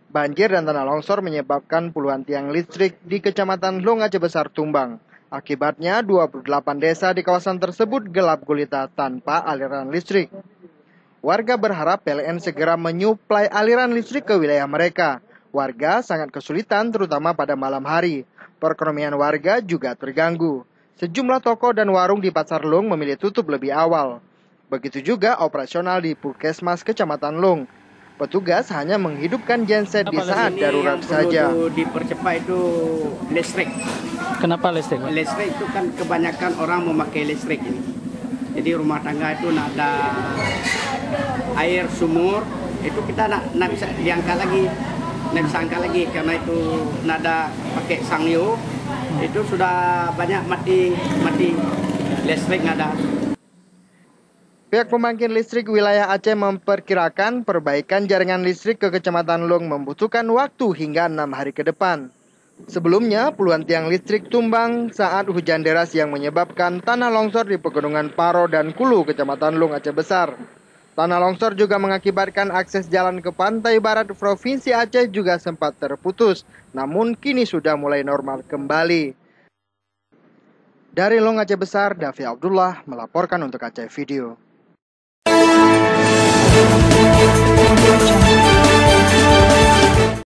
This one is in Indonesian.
Banjir dan tanah longsor menyebabkan puluhan tiang listrik di Kecamatan Long Aceh Besar tumbang. Akibatnya 28 desa di kawasan tersebut gelap gulita tanpa aliran listrik. Warga berharap PLN segera menyuplai aliran listrik ke wilayah mereka. Warga sangat kesulitan terutama pada malam hari. Perekonomian warga juga terganggu. Sejumlah toko dan warung di Pasar Long memilih tutup lebih awal. Begitu juga operasional di Puskesmas Kecamatan Long. Petugas hanya menghidupkan genset di saat darurat saja. Perlu dipercepat itu listrik. Kenapa listrik, Pak? Listrik itu kan kebanyakan orang memakai listrik ini. Jadi rumah tangga itu nak ada air sumur itu kita nak bisa diangkat lagi, nak bisa angkat lagi karena itu nak ada pakai sangyo itu sudah banyak mati listrik nggak ada. Pihak pembangkit listrik wilayah Aceh memperkirakan perbaikan jaringan listrik ke Kecamatan Long membutuhkan waktu hingga 6 hari ke depan. Sebelumnya, puluhan tiang listrik tumbang saat hujan deras yang menyebabkan tanah longsor di Pegunungan Paro dan Kulu, Kecamatan Long Aceh Besar. Tanah longsor juga mengakibatkan akses jalan ke pantai barat Provinsi Aceh juga sempat terputus, namun kini sudah mulai normal kembali. Dari Long Aceh Besar, Davi Abdullah melaporkan untuk Aceh Video.